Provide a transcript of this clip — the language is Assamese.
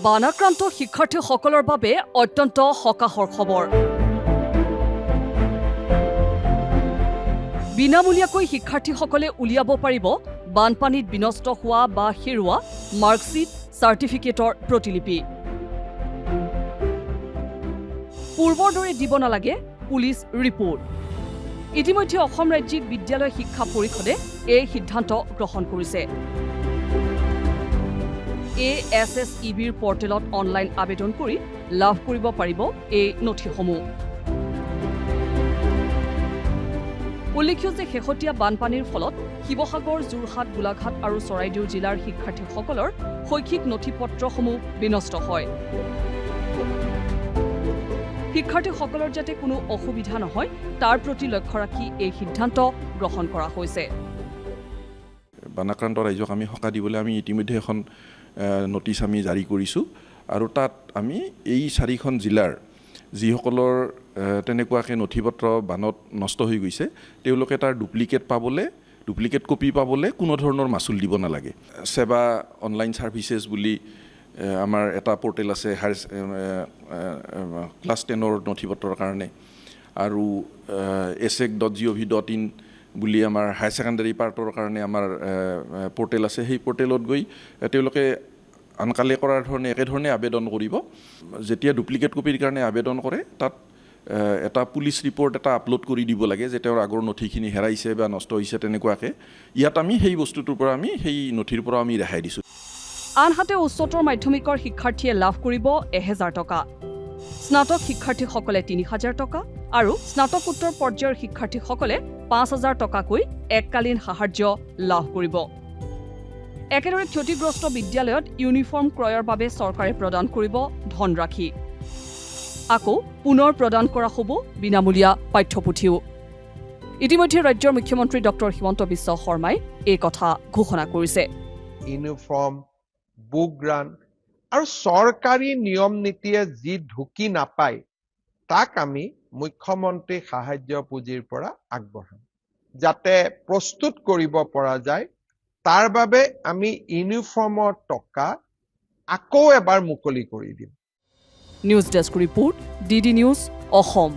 বানাক্ৰান্ত শিক্ষাৰ্থীসকলৰ বাবে অত্যন্ত হতাশৰ খবৰ। বিনামূলীয়াকৈ শিক্ষাৰ্থীসকলে উলিয়াব পাৰিব বানপানীত বিনষ্ট হোৱা বা হেৰুৱা মাৰ্কশ্বিট চাৰ্টিফিকেটৰ প্ৰতিলিপি। পূৰ্বৰ দৰে দিব নালাগে পুলিচ ৰিপৰ্ট। ইতিমধ্যে অসম ৰাজ্যিক বিদ্যালয় শিক্ষা পৰিষদে এই সিদ্ধান্ত গ্ৰহণ কৰিছে। ASSEBৰ পৰ্টেলত অনলাইন আবেদন কৰি লাভ কৰিব পাৰিব এই নথিসমূহ। উল্লেখ্য যে শেহতীয়া বানপানীৰ ফলত শিৱসাগৰ, যোৰহাট, গোলাঘাট আৰু চৰাইদেউ জিলাৰ শিক্ষাৰ্থীসকলৰ শৈক্ষিক নথিপত্ৰসমূহ বিনষ্ট হয়। শিক্ষাৰ্থীসকলৰ যাতে কোনো অসুবিধা নহয় তাৰ প্ৰতি লক্ষ্য ৰাখি এই সিদ্ধান্ত গ্ৰহণ কৰা হৈছে। বানাক্ৰান্ত ৰাইজক আমি সকাহ দিবলৈ আমি ইতিমধ্যে এখন নটিচ আমি জাৰি কৰিছোঁ আৰু তাত আমি এই 4খন জিলাৰ যিসকলৰ তেনেকুৱাকৈ নথিপত্ৰ বানত নষ্ট হৈ গৈছে তেওঁলোকে তাৰ ডুপ্লিকেট কপি পাবলৈ কোনো ধৰণৰ মাচুল দিব নালাগে। সেৱা অনলাইন ছাৰ্ভিচেছ বুলি আমাৰ এটা পৰ্টেল আছে ক্লাছ 10ৰ নথিপত্ৰৰ কাৰণে, আৰু asec.gov.in বুলি আমাৰ হায়াৰ ছেকেণ্ডাৰী পাৰ্টৰ কাৰণে আমাৰ পৰ্টেল আছে। সেই পৰ্টেলত গৈ তেওঁলোকে আনকালে কৰাৰ ধৰণে একেধৰণে আবেদন কৰিব। যেতিয়া ডুপ্লিকেট কপিৰ কাৰণে আবেদন কৰে তাত এটা পুলিচ ৰিপৰ্ট এটা আপলোড কৰি দিব লাগে যে তেওঁৰ আগৰ নথিখিনি হেৰাইছে বা নষ্ট হৈছে তেনেকুৱাকৈ। ইয়াত আমি সেই বস্তুটোৰ পৰা সেই নথিৰ পৰা আমি ৰেহাই দিছোঁ। আনহাতে উচ্চতৰ মাধ্যমিকৰ শিক্ষাৰ্থীয়ে লাভ কৰিব 1000 টকা, স্নাতক শিক্ষাৰ্থীসকলে 3000 টকা আৰু স্নাতকোত্তৰ পৰ্যায়ৰ শিক্ষাৰ্থীসকলে 5000 টকাকৈ এককালীন সাহায্য লাভ কৰিব। একেদৰে ক্ষতিগ্ৰস্ত বিদ্যালয়ত ইউনিফৰ্ম ক্ৰয়ৰ বাবে চৰকাৰে প্ৰদান কৰিব ধনৰাশি। আকৌ পুনৰ প্ৰদান কৰা হ'ব বিনামূলীয়া পাঠ্যপুথিও। ইতিমধ্যে ৰাজ্যৰ মুখ্যমন্ত্ৰী ডক্টৰ হিমন্ত বিশ্ব শৰ্মাই এই কথা ঘোষণা কৰিছে। ইউনিফৰ্ম, বুক গ্ৰাণ্ট আৰু চৰকাৰী নিয়ম নীতিয়ে যি ঢুকি নাপায় তাক আমি মুখ্যমন্ত্ৰী সাহায্য পুঁজিৰ পৰা আগবঢ়াম যাতে প্ৰস্তুত কৰিব পৰা যায়। তাৰ বাবে আমি ইউনিফৰ্মৰ টকা আকৌ এবাৰ মুকলি কৰি দিম। News desk report, DD news, Assam.